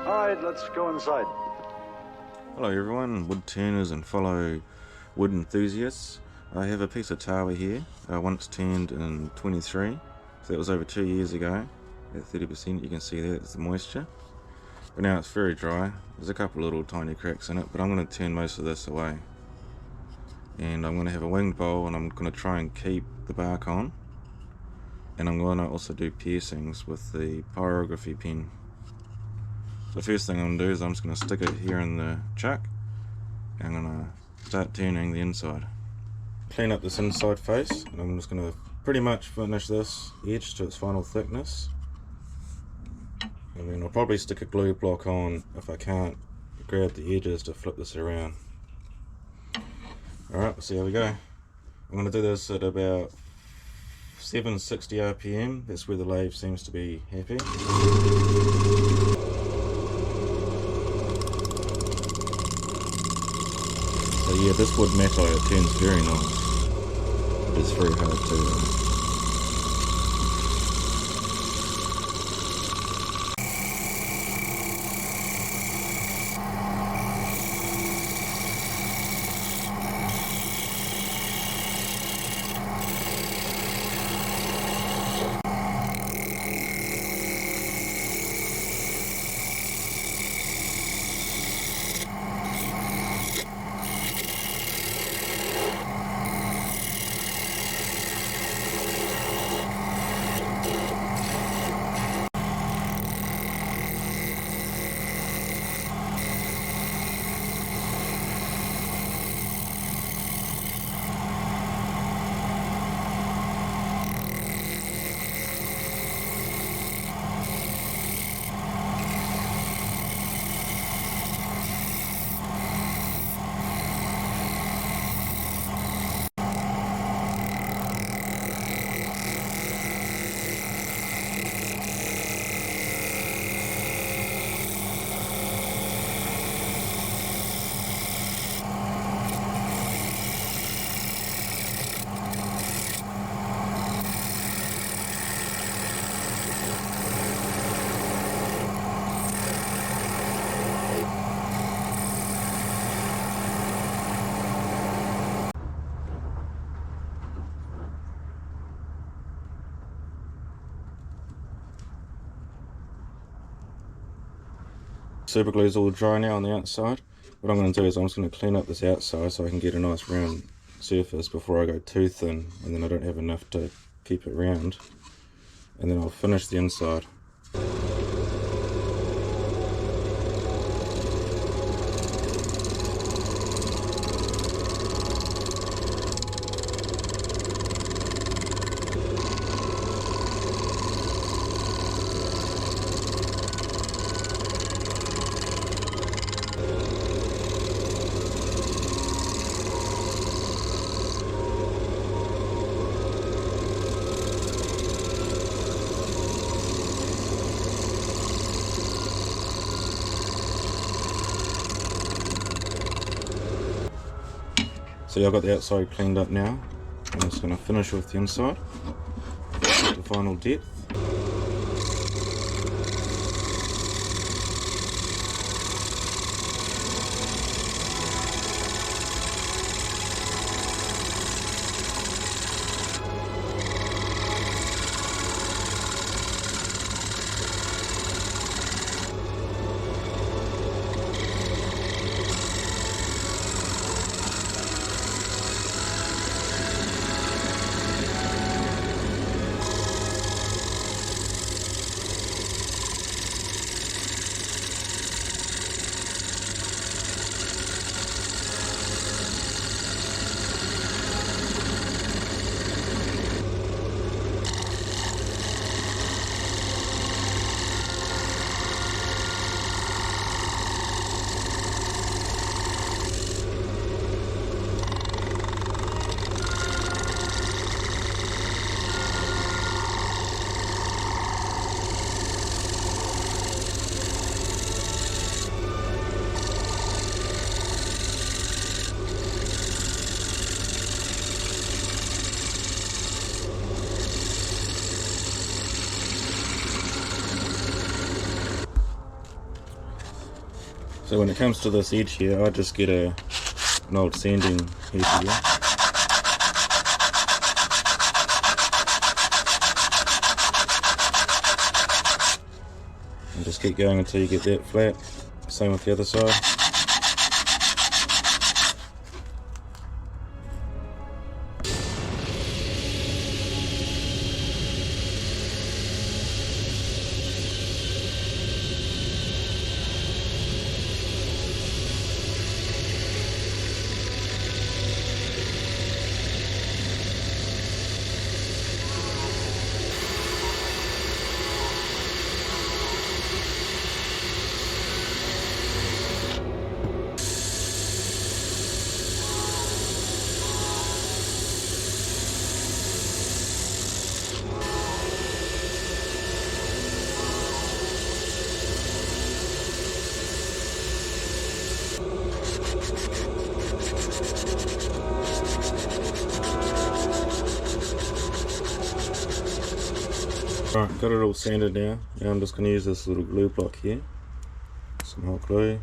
Alright, let's go inside. Hello everyone, wood turners and fellow wood enthusiasts. I have a piece of tawa here, once turned in 23, so that was over 2 years ago. At 30%, you can see that's the moisture. But now it's very dry. There's a couple little tiny cracks in it, but I'm going to turn most of this away. And I'm going to have a winged bowl, and I'm going to try and keep the bark on. And I'm going to also do piercings with the Pyrography pen. So the first thing I'm going to do is I'm just going to stick it here in the chuck. And I'm going to start turning the inside. Clean up this inside face, and I'm just going to pretty much finish this edge to its final thickness. And then I'll probably stick a glue block on if I can't grab the edges to flip this around. Alright, we'll see how we go. I'm going to do this at about 760 RPM, that's where the lathe seems to be happy. So yeah, this wood Matai, it turns very nice, but it's very hard to super glue's all dry now on the outside. What I'm going to do is I'm just going to clean up this outside so I can get a nice round surface before I go too thin, and then I don't have enough to keep it round. And then I'll finish the inside. So I've got the outside cleaned up now. I'm just going to finish with the inside, the final depth. So when it comes to this edge here, I just get an old sanding head here. And just keep going until you get that flat. Same with the other side. Alright, got it all sanded now. Now I'm just going to use this little glue block here. Some hot glue.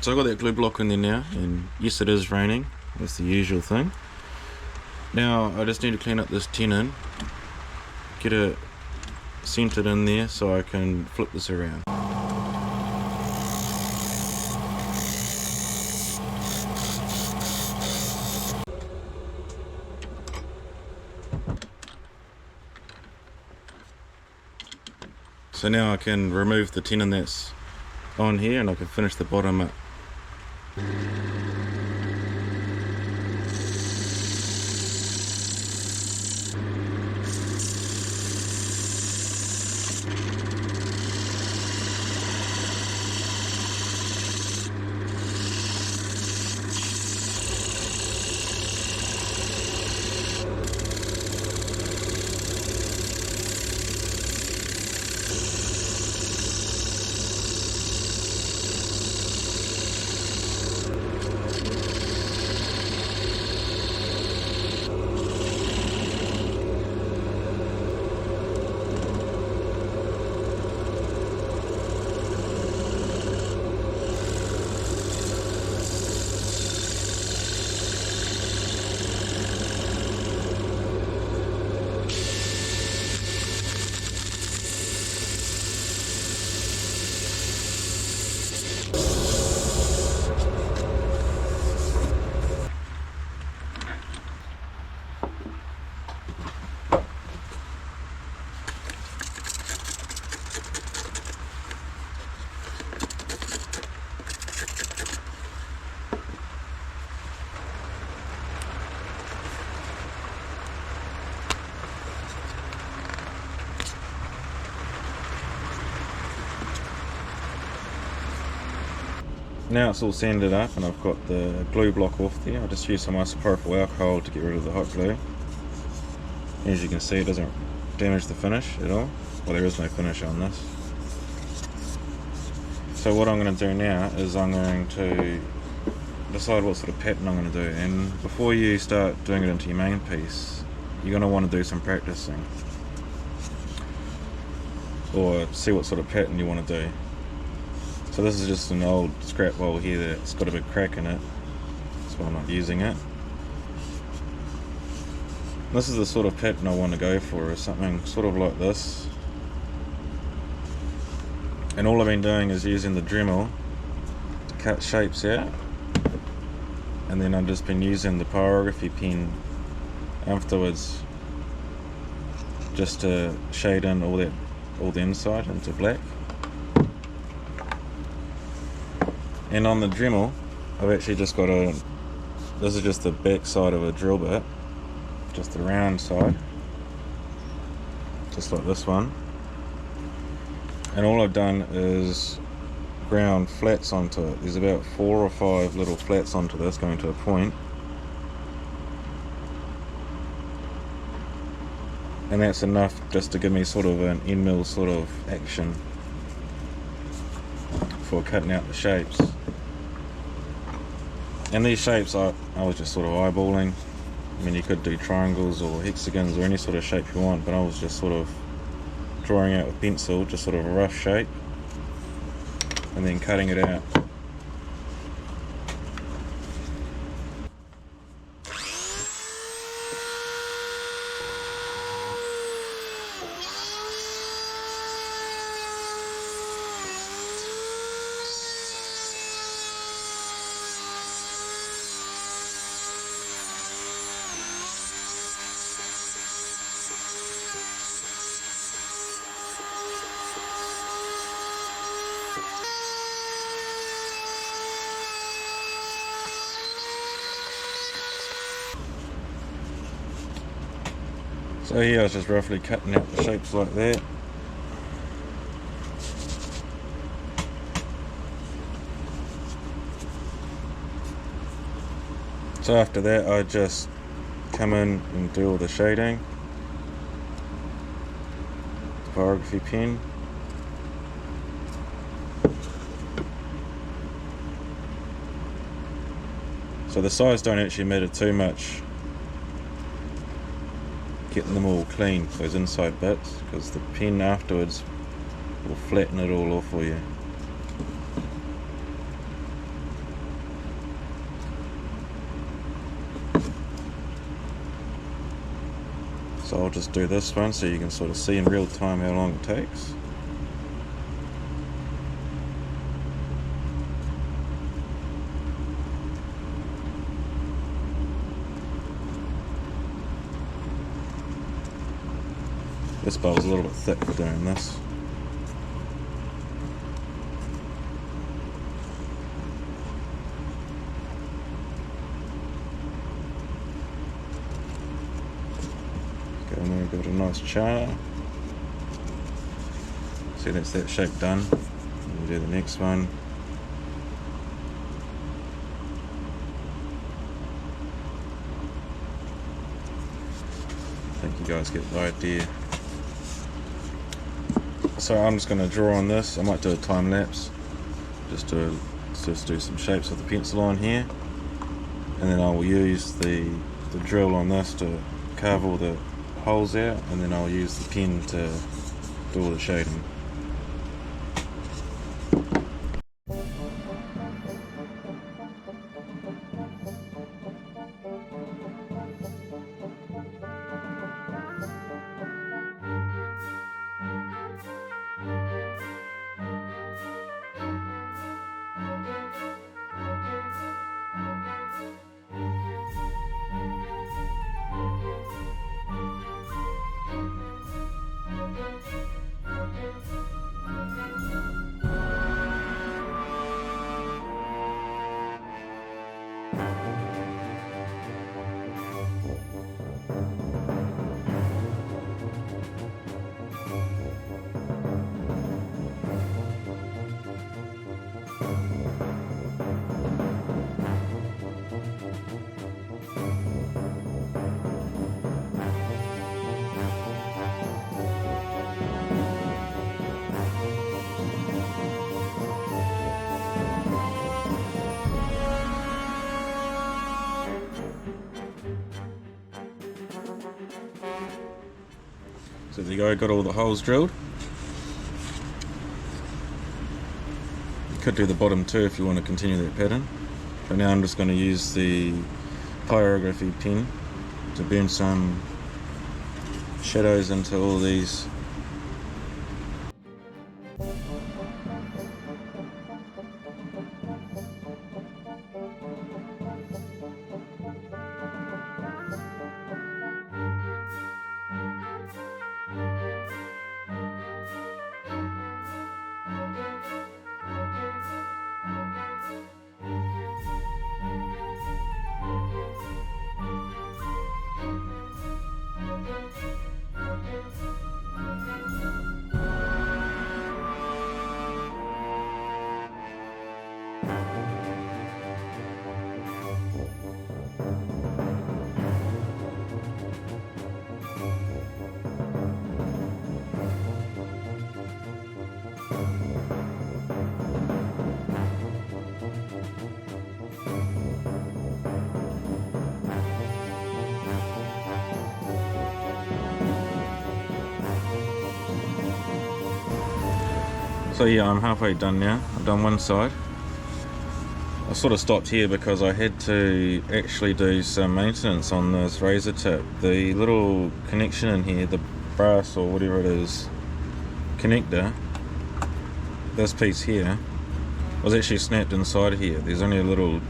So I've got that glue block in there now, and yes, it is raining. That's the usual thing. Now I just need to clean up this tenon, get it centered in there so I can flip this around. So now I can remove the tenon that's on here and I can finish the bottom up. Now it's all sanded up and I've got the glue block off there. I just used some isopropyl alcohol to get rid of the hot glue. As you can see, it doesn't damage the finish at all. Well, there is no finish on this. So what I'm going to do now is I'm going to decide what sort of pattern I'm going to do, and before you start doing it into your main piece, you're going to want to do some practicing or see what sort of pattern you want to do. So this is just an old scrap bowl here that's got a big crack in it, that's why I'm not using it. This is the sort of pattern I want to go for, is something sort of like this. And all I've been doing is using the Dremel to cut shapes out, and then I've just been using the Pyrography pen afterwards just to shade in all the inside into black. And on the Dremel, I've actually just got this is just the back side of a drill bit, just the round side, just like this one. And all I've done is ground flats onto it. There's about 4 or 5 little flats onto this going to a point. And that's enough just to give me sort of an end mill sort of action for cutting out the shapes. And these shapes I was just sort of eyeballing. I mean, you could do triangles or hexagons or any sort of shape you want, but I was just sort of drawing out with pencil, just sort of a rough shape, and then cutting it out. So here I was just roughly cutting out the shapes like that. So after that I just come in and do all the shading. Pyrography pen. So the sides don't actually matter too much, getting them all clean, those inside bits, because the pen afterwards will flatten it all off for you. So I'll just do this one so you can sort of see in real time how long it takes. This bowl's a little bit thick for doing this. Go in there, give it a nice char. See, that's that shape done. We'll do the next one. I think you guys get the idea. So I'm just going to draw on this. I might do a time lapse just to do some shapes with the pencil on here, and then I will use the drill on this to carve all the holes out, and then I'll use the pen to do all the shading. So there you go, got all the holes drilled. You could do the bottom too if you want to continue that pattern. But now I'm just going to use the Pyrography pen to burn some shadows into all these. So yeah, I'm halfway done now. I've done one side. I sort of stopped here because I had to actually do some maintenance on this Razertip. The little connection in here, the brass or whatever it is connector, this piece here, was actually snapped inside here. There's only a little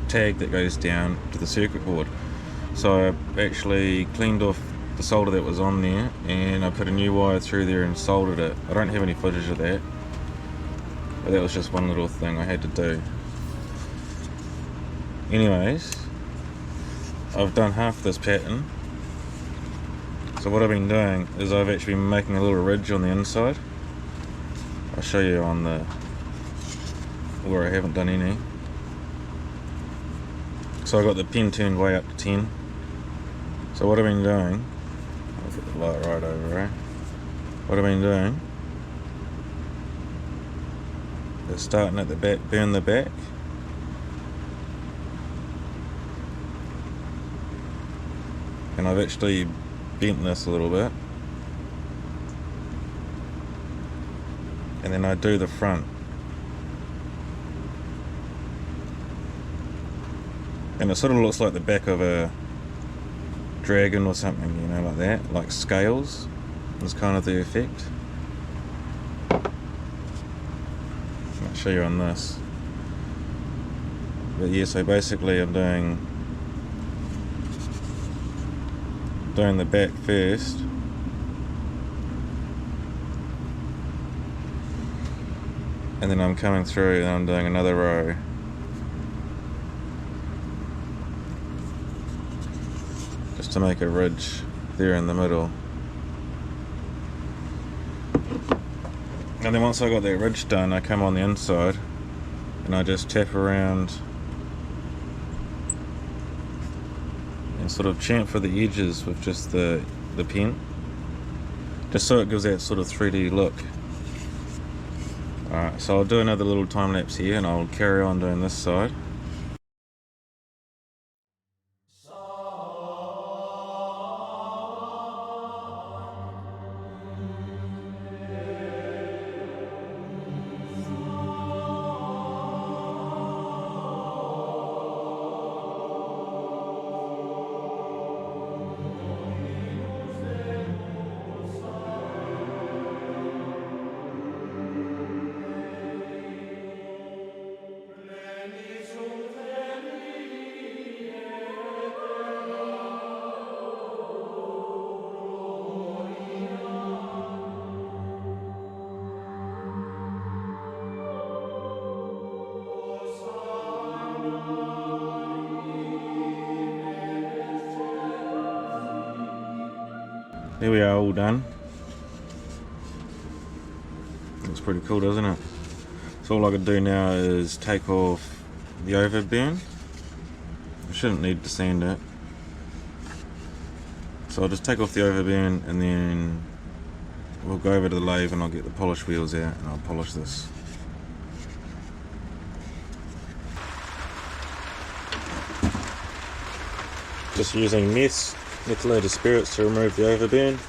tag that goes down to the circuit board. So I actually cleaned off the solder that was on there and I put a new wire through there and soldered it. I don't have any footage of that, but that was just one little thing I had to do. Anyways, I've done half this pattern. So what I've been doing is I've actually been making a little ridge on the inside. I'll show you on the where I haven't done any. So I got the pin turned way up to 10. So what I've been doing, I'll put the light right over, right? What I've been doing is starting at the back, burn the back, and I've actually bent this a little bit, and then I do the front, and it sort of looks like the back of a dragon or something, you know, like that, like scales is kind of the effect. I'll show you on this. But yeah, so basically I'm doing the back first, and then I'm coming through and I'm doing another row. Just to make a ridge there in the middle. And then once I got that ridge done, I come on the inside and I just tap around and sort of champ for the edges with just the pen, just so it gives that sort of 3D look. Alright, so I'll do another little time lapse here and I'll carry on doing this side. There we are, all done. Looks pretty cool, doesn't it? So all I could do now is take off the overburn. I shouldn't need to sand it. So I'll just take off the overburn and then we'll go over to the lathe and I'll get the polish wheels out and I'll polish this. Just using methylated spirits to remove the overburn.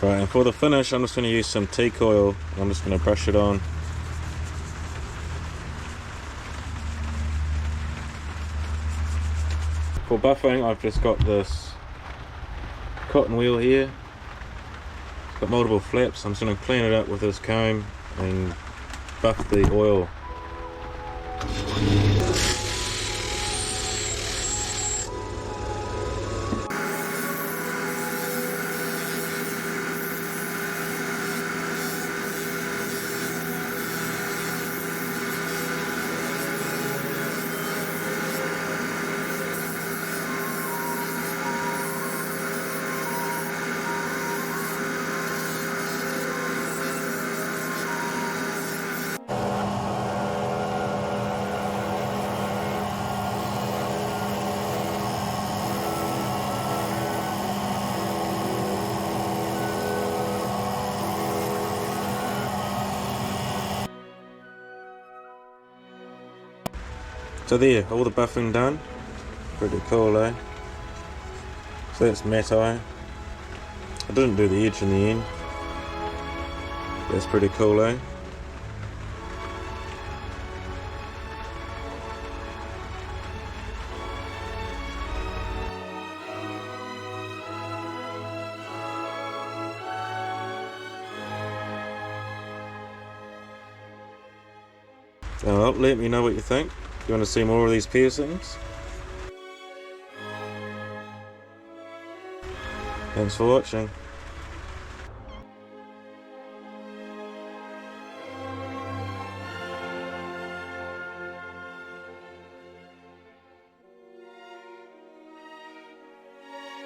Right, and for the finish I'm just going to use some teak oil. I'm just going to brush it on. For buffing, I've just got this cotton wheel here. It's got multiple flaps. I'm just going to clean it up with this comb and buff the oil. So there, all the buffing done. Pretty cool, eh? So that's Matai. I didn't do the edge in the end. That's pretty cool, eh? Well, let me know what you think. You want to see more of these piercings? Thanks for watching.